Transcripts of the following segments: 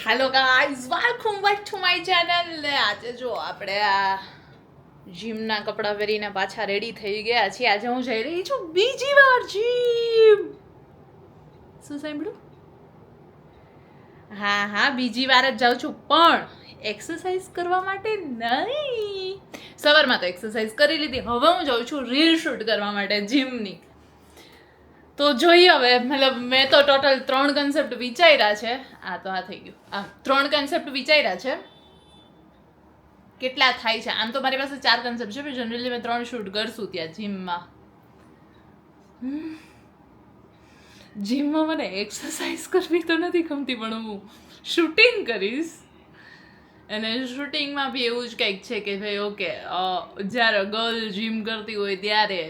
Hello guys, welcome back to my channel. આજે જો આપણે આ જીમના કપડાં પહેરીને પાછા રેડી થઈ ગયા છીએ. આજે હું જઈ રહી છું બીજી વાર જીમ. શું સાંભળ્યું? હા, બીજી વાર જ જાઉં છું, પણ એક્સરસાઇઝ કરવા માટે નહીં. સવારમાં તો એક્સરસાઇઝ કરી લીધી, હવે હું જાઉં છું રીલ શૂટ કરવા માટે જીમની. તો જોઈએ હવે, મતલબ મેં તો ટોટલ 3 કન્સેપ્ટ વિચાર્યા છે. આ થઈ ગયું. 3 કન્સેપ્ટ વિચાર્યા છે. કેટલા થાય છે? આમ તો મારી પાસે 4 કન્સેપ્ટ છે, પણ જનરલી મેં 3 શૂટ કરશું ત્યાં જીમમાં. જીમમાં મને એક્સરસાઇઝ કરવી તો નથી ગમતી, પણ હું શૂટિંગ કરીશ. અને શૂટિંગમાં બી એવું જ કંઈક છે કે ભાઈ ઓકે, જ્યારે ગર્લ જીમ કરતી હોય ત્યારે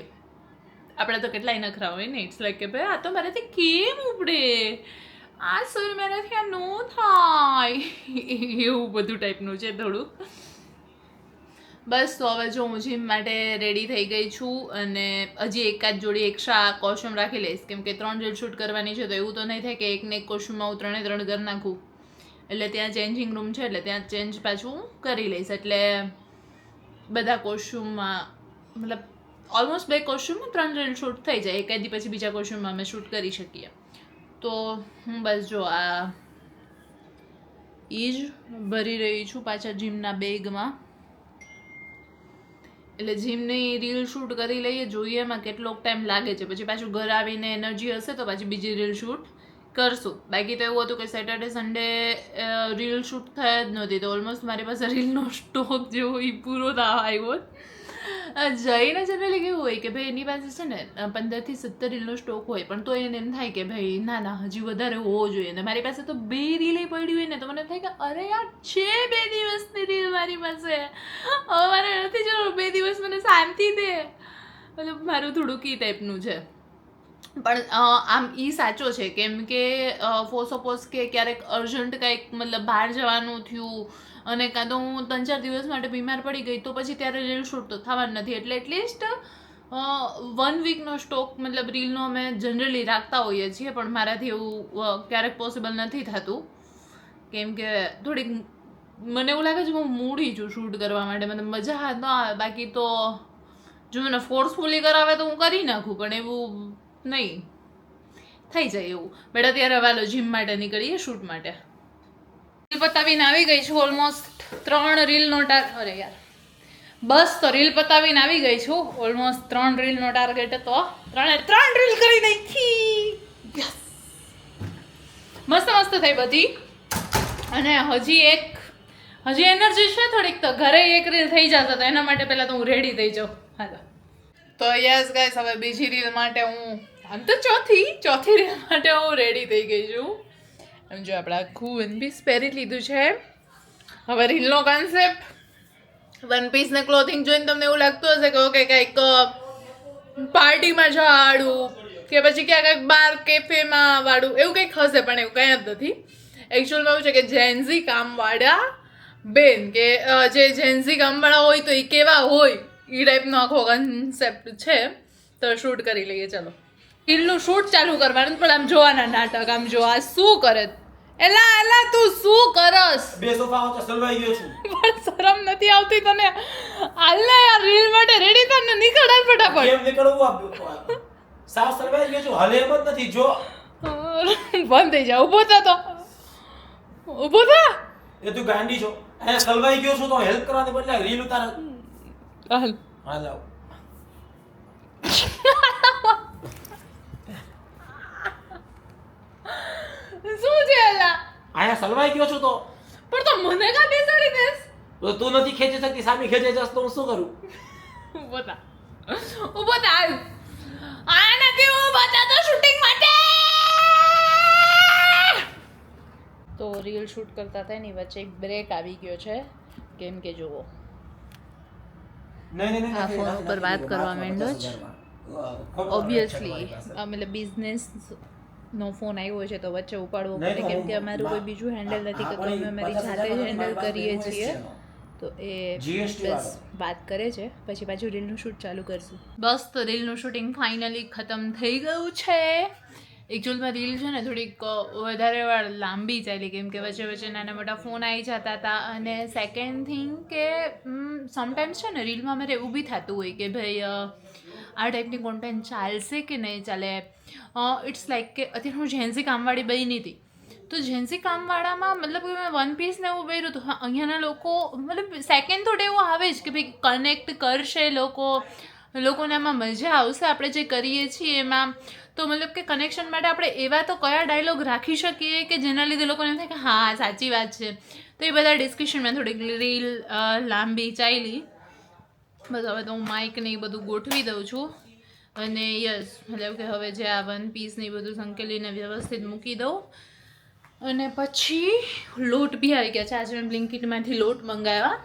આપણે તો કેટલાય નખરા હોય ને. ઇટ્સ લાઈક કે ભાઈ આ તો મારાથી કેમ ઉપડે, આ સર મારાથી આ નો થાય, એવું બધું ટાઈપનું છે થોડું. બસ તો હવે જો હું જીમ માટે રેડી થઈ ગઈ છું, અને હજી એકાદ જોડી એક્સ્ટ્રા કોસ્ચ્યુમ રાખી લઈશ, કેમ કે 3 રીલ શૂટ કરવાની છે. તો એવું તો નહીં થાય કે એકને એક કોસ્ચ્યુમમાં હું 3 કરી નાખું. એટલે ત્યાં ચેન્જિંગ રૂમ છે, એટલે ત્યાં ચેન્જ પાછું કરી લઈશ. એટલે બધા કોસ્ચ્યુમમાં મતલબ ઓલમોસ્ટ 2 કોસ્ચ્યુમમાં 3 રીલ શૂટ થઈ જાય. એક દી પછી બીજા કોસ્ચ્યુમમાં અમે શૂટ કરી શકીએ. તો હું બસ જો આ જ ભરી રહી છું પાછા જીમના બેગમાં. એટલે જીમની રીલ શૂટ કરી લઈએ, જોઈએ એમાં કેટલોક ટાઈમ લાગે છે. પછી પાછું ઘર આવીને એનર્જી હશે તો પાછી બીજી રીલ શૂટ કરશું. બાકી તો એવું હતું કે સેટરડે સન્ડે રીલ શૂટ થયા જ નહોતી, તો ઓલમોસ્ટ મારી પાસે રીલનો સ્ટોક જેવો એ પૂરો થવા આવ્યો. જઈને જનરલી કેવું હોય કે ભાઈ એની પાસે છે ને 15 થી 17 રીલનો સ્ટોક હોય, પણ તો એને એમ થાય કે ભાઈ ના હજી વધારે હોવો જોઈએ. અને મારી પાસે તો 2 રીલે પડી હોય ને તો મને થાય કે અરે યાર છે 2 દિવસની રીલ મારી પાસે, હવે મારે નથી જરૂર. 2 દિવસ મને શાંતિ દે. મતલબ મારું થોડુંક ઈ ટાઈપનું છે. પણ આમ ઈ સાચો છે, કેમ કે ફોર સપોઝ કે ક્યારેક અર્જન્ટ કંઈક મતલબ બહાર જવાનું થયું અને કાં તો હું 3-4 દિવસ માટે બીમાર પડી ગઈ, તો પછી ત્યારે રીલ શૂટ તો થવાનું નથી. એટલે એટલીસ્ટ 1 વીકનો સ્ટોક મતલબ રીલનો અમે જનરલી રાખતા હોઈએ છીએ, પણ મારાથી એવું ક્યારેક પોસિબલ નથી થતું, કેમ કે થોડીક મને એવું લાગે છે હું મૂડી છું શૂટ કરવા માટે. મતલબ મજા ન આવે. બાકી તો જો મને ફોર્સફુલી કરાવે તો હું કરી નાખું, પણ એવું નહીં થઈ જાય એવું. બટ અત્યારે વાલો જીમ માટે નીકળીએ શૂટ માટે. રીલ પતાવીને આવી ગઈ છું. ઓલમોસ્ટ 3 રીલનો અરે યાર બસ તો રીલ પતાવીને આવી ગઈ છું. ઓલમોસ્ટ 3 રીલનો ટાર્ગેટ હતો, 3 રીલ કરી નાખી. યસ, મસ્ત થઈ બધી. અને હજી એનર્જી છે થોડીક, તો ઘરે એક રીલ થઈ જશે, તો એના માટે પહેલા તો હું રેડી થઈ જાઉં. હાલો તો યસ ગાઈસ, હવે બીજી રીલ માટે હું આમ તો ચોથી રીલ માટે હું રેડી થઈ ગઈ છું. અને જો આપણે આખું વન પીસ પહેરી લીધું છે. હવે રીલનો કોન્સેપ્ટ વન પીસ ને ક્લોથિંગ જોઈને તમને એવું લાગતું હશે કે ઓકે કંઈક પાર્ટીમાં જવાળું કે પછી ક્યાં કંઈક બાર કેફેમાં વાળું એવું કંઈક હશે, પણ એવું કંઈ જ નથી. એકચ્યુઅલમાં એવું છે કે જેન્ઝી કામવાળા બેન, કે જે જેન્ઝી કામવાળા હોય તો એ કેવા હોય એ ટાઈપનો આખો કન્સેપ્ટ છે. તો શૂટ કરી લઈએ. ચલો રીલનું શૂટ ચાલુ કરવાનું, પણ આમ જોવાના નાટક. આમ જો આ શું કરે, એલા તું શું કરસ? 2 સોફા તો સલવાઈ ગયો છું. પણ શરમ નથી આવતી તને? આલ્લા યાર રીલ માટે રેડી થા ને નીકળ ફટાફટ. કેમ નીકળવું આપ? સાવ સલવાઈ ગયો છું, હલે એમ જ નથી. જો બંધ થઈ જા. ઊભો થા તો, ઊભો થા. એ તું ગાંડી છો. અહીંયા સલવાઈ ગયો છું તો હેલ્પ કરવાને બદલે રીલ ઉતાર. હાલ હા જાવ. શું છે એલા? અહીંયા સલવાઈ ગયો છું તો પણ તો મને કા બેસાડી દેસ? તો તું નથી ખેંચી શકતી, સામી ખેંચી જશ તો હું શું કરું? ઊભો થા. હાલ આ નથી ઊભો થા તો શૂટિંગ માટે. તો રીલ શૂટ કરતા હતા એની વચ્ચે એક બ્રેક આવી ગયો છે, કેમ કે જુઓ નહીં આ ફોન ઉપર વાત કરવા માંડ્યો જ. ઓબ્વિયસલી મતલબ બિઝનેસ નો ફોન આવ્યો છે તો વચ્ચે ઉપાડવો પડે, કેમ કે અમારું કોઈ બીજું હેન્ડલ નથી કરતું, અમે અમારી જાતે જ હેન્ડલ કરીએ છીએ. તો એ બસ વાત કરે છે, પછી પાછું રીલનું શૂટ ચાલુ કરશું. બસ તો રીલનું શૂટિંગ ફાઇનલી ખતમ થઈ ગયું છે. એકચ્યુઅલમાં રીલ છે ને થોડીક વધારે વાર લાંબી ચાલી, કેમ કે વચ્ચે વચ્ચે નાના મોટા ફોન આવી જતા હતા. અને સેકન્ડ થિંગ કે સમટાઈમ્સ છે ને રીલમાં મારે એવું બી થતું હોય કે ભાઈ આ ટાઈપની કોન્ટેન્ટ ચાલશે કે નહીં ચાલે. ઇટ્સ લાઈક કે અત્યારે હું જેન્સી કામવાળી બની હતી, તો જેન્સી કામવાળામાં મતલબ કે મેં વન પીસને એવું પહેર્યું હતું. અહીંયાના લોકો મતલબ સેકન્ડ થોડું એવું આવે જ કે ભાઈ કનેક્ટ કરશે લોકોને આમાં મજા આવશે આપણે જે કરીએ છીએ એમાં. તો મતલબ કે કનેક્શન માટે આપણે એવા તો કયા ડાયલોગ રાખી શકીએ કે જેના લીધે લોકોને એમ થાય કે હા સાચી વાત છે. તો એ બધા ડિસ્કશનમાં થોડીક રીલ લાંબી ચાલી. બસ હવે તો હું માઇક ને એ બધું ગોઠવી દઉં છું. અને યસ મતલબ કે હવે જે આ વન પીસ ને એ બધું સંકેલીને વ્યવસ્થિત મૂકી દઉં. અને પછી લોટ બી આવી ગયા છે. આજે મેં બ્લિંકિટમાંથી લોટ મંગાવ્યા,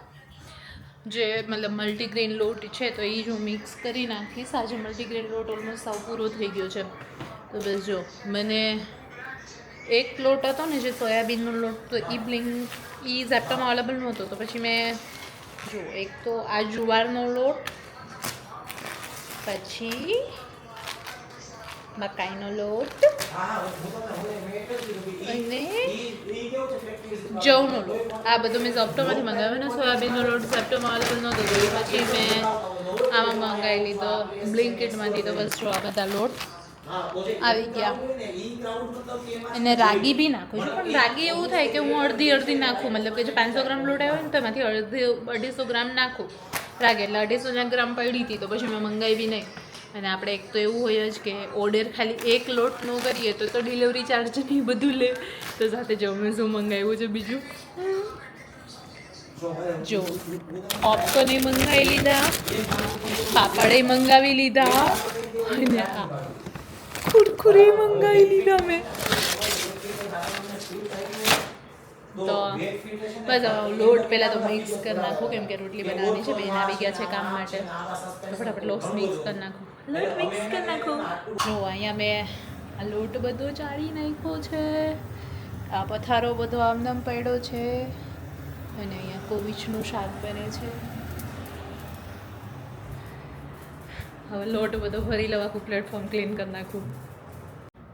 જે મતલબ મલ્ટીગ્રેન લોટ છે, તો એ જ હું મિક્સ કરી નાખીશ. આજે મલ્ટીગ્રેન લોટ ઓલમોસ્ટ સાવ પૂરો થઈ ગયો છે. તો બસ જો મને એક લોટ હતો ને જે સોયાબીનનો લોટ, તો એ ઝેપ્ટોમાં અવેલેબલ નહોતો, તો પછી મેં જો એક તો આ જુવારનો લોટ, પછી મકાઈનો લોટ અને જવનો લોટ. આ બધું મેં ઝેપ્ટોમાંથી મંગાવ્યો ને સોયાબીનનો લોટ ઝેપ્ટોમાં અવેલેબલ નહોતો, તો પછી મેં આમાં મંગાવી લીધો બ્લિંકિટમાંથી. તો બસ જો આ બધા લોટ આવી ગયા. અને રાગી બી નાખું છું, પણ રાગી એવું થાય કે હું અડધી નાખું, મતલબ કે જો 500 ગ્રામ લોટ આવ્યો ને તો એમાંથી 250 ગ્રામ નાખું રાગી. એટલે 250 ગ્રામ પડી હતી તો પછી મેં મંગાવી નહીં. અને આપણે એક તો એવું હોય જ કે ઓર્ડર ખાલી એક લોટનો કરીએ તો ડિલિવરી ચાર્જ ને બધું લે. તો સાથે જો મેં શું મંગાવ્યું છે બીજું, જો પોપકોર્ન મંગાવી લીધા, પાપડે મંગાવી લીધા, અને આ કુરકુરે મંગાવી લીધા મેં. તો બસ લોટ પહેલાં તો મિક્સ કરી નાખું, કેમ કે રોટલી બનાવવાની છે. બેન આવી ગયા છે કામ માટે, તો ફટાફટ લોટ મિક્સ કરી નાખું. લોટ મિક્સ કરી નાખું. જો અહીંયા મેં આ લોટ બધો ચાળી નાખ્યો છે. આ પથારો બધો આમનામ પડ્યો છે. અને અહીંયા કોબીજનું શાક બને છે. હવે લોટ બધો ભરી લઉં, આખું પ્લેટફોર્મ ક્લીન કરી નાખું.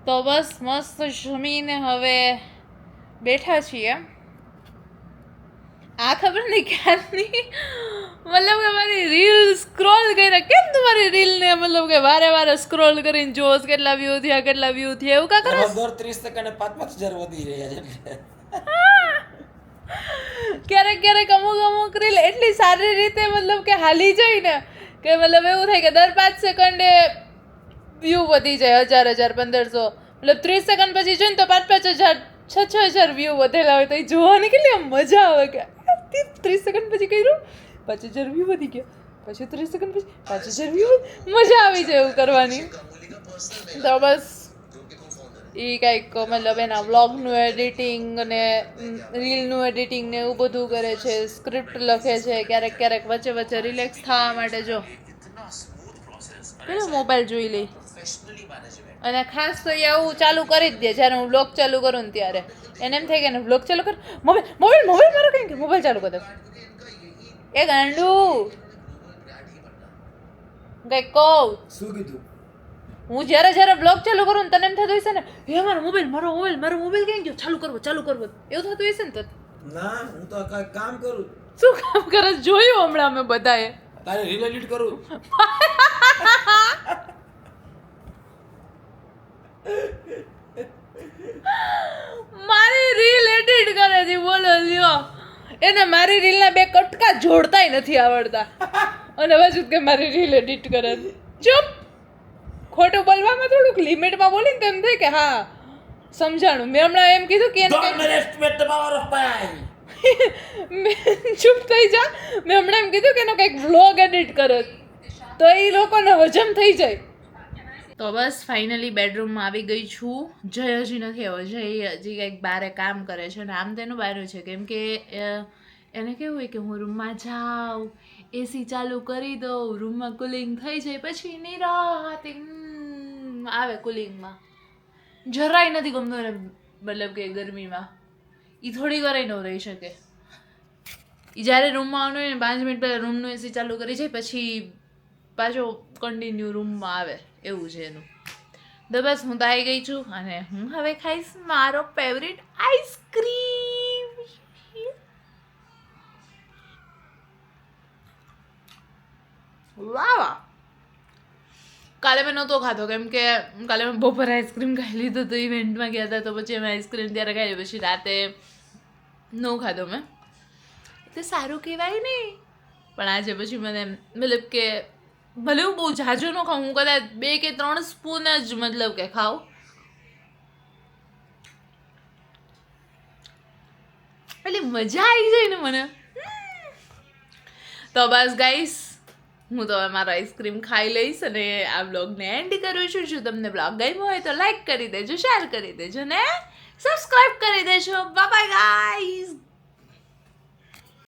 તો બસ મસ્ત જમીને હવે બેઠા છીએ. આ ખબર નહીં ક્યારની મતલબ કે મારી રીલ સ્ક્રોલ કર્યા, કેમ તમારી રીલને મતલબ કે વારે સ્ક્રોલ કરીને જોશ કેટલા વ્યૂ થયા એવું કા કરે? દર 30 સેકન્ડે 5,000 વધી રહ્યા છે. ક્યારેક અમુક રીલ એટલી સારી રીતે મતલબ કે હાલી જાય ને કે મતલબ એવું થાય કે દર 5 સેકન્ડે વ્યૂ વધી જાય 1000 1500. મતલબ 30 સેકન્ડ પછી જોઈને તો 5,000 6,000 વ્યૂ વધેલા હોય તો એ જોવાની કેટલી મજા આવે કે 30 સેકન્ડ પછી કર્યું 5,000 વ્યૂ વધી ગયા, પછી 30 સેકન્ડ પછી 5,000 વ્યૂ. મજા આવી જાય એવું કરવાની. તો બસ એ કંઈક મતલબ એના વ્લોગનું એડિટિંગ અને રીલનું એડિટિંગ ને એવું બધું કરે છે, સ્ક્રિપ્ટ લખે છે, ક્યારેક વચ્ચે રિલેક્સ થવા માટે જો પેલો મોબાઈલ જોઈ લે. અને ખાસ તો એ આવું ચાલુ કરી જ દે જ્યારે હું વ્લોગ ચાલુ કરું ને ત્યારે. એને એમ થાય કે વ્લોગ ચાલુ કર, મોબાઈલ મારો કંઈ કે મોબાઈલ ચાલુ કરી દે. એ ગાંડું કંઈક કહું શું કીધું? હું જ્યારે બ્લોગ ચાલુ કરું ને તને એમ થતું હશે ને હે મારો મોબાઈલ ક્યાં ગયો, ચાલુ કરવો એવું થતું હશે ને? તો ના, હું તો કામ કરું. શું કામ કરે જોયું હમણાં અમે બધાએ. તારે રીલ એડિટ કરું. મારી રીલ એડિટ કરે છે, બોલો લ્યો. એને મારી રીલના 2 કટકા જોડતાય નથી આવડતા અને પાછું કે મારી રીલ એડિટ કરે છે. ચૂપ. ખોટું બોલવામાં થોડુંક લિમિટમાં બોલીને તો એમ થાય કે હા સમજાણું. મેં હમણાં એમ કીધું કે ચૂપ થઈ જા. મેં હમણાં એમ કીધું કે એનો કંઈક વ્લોગ એડિટ કરે તો એ લોકોને હજમ થઈ જાય. તો બસ ફાઇનલી બેડરૂમમાં આવી ગઈ છું. જય હજી નથી આવ્યો. જય હજી કંઈક બારે કામ કરે છે અને આમ તેનું બહાર છે, કેમ કે એને કેવું હોય કે હું રૂમમાં જાઉં, એસી ચાલુ કરી દઉં, રૂમમાં કુલિંગ થઈ જાય, પછી નિરાતે આવે કુલિંગમાં. જરાય નથી ગમતું એને, મતલબ કે ગરમીમાં એ થોડી વાર ન રહી શકે. એ જ્યારે રૂમમાં આવવાનું હોય ને 5 મિનિટ પહેલાં રૂમનું એસી ચાલુ કરી જાય, પછી પાછો કન્ટિન્યુ રૂમમાં આવે, એવું છે એનું. તો બસ હું તો આવી ગઈ છું અને હું હવે ખાઈશ મારો ફેવરિટ આઈસ્ક્રીમ. વાહ વાહ. કાલે મેં નહોતો ખાધો કેમ કે કાલે મેં બપોરે આઈસ્ક્રીમ ખાઈ લીધું હતું ઇવેન્ટમાં ગયા હતા, તો પછી અમે આઈસ્ક્રીમ ત્યારે ખાઈ પછી રાતે ન ખાધો મેં. તો સારું કહેવાય ને. પણ આજે પછી મને મતલબ કે ભલે હું બહુ ઝાઝો ન ખાઉં, હું કદાચ 2 કે 3 સ્પૂન જ મતલબ કે ખાઉં, એટલે મજા આવી જાય ને મને. તો બસ ગાઈસ, હું તો હવે મારો આઈસ્ક્રીમ ખાઈ લઈશ અને આ બ્લોગને એન્ડ કરું છું. જો તમને બ્લોગ ગમ્યો હોય તો લાઈક કરી દેજો, શેર કરી દેજો ને સબસ્ક્રાઇબ કરી દેજો. Bye bye guys.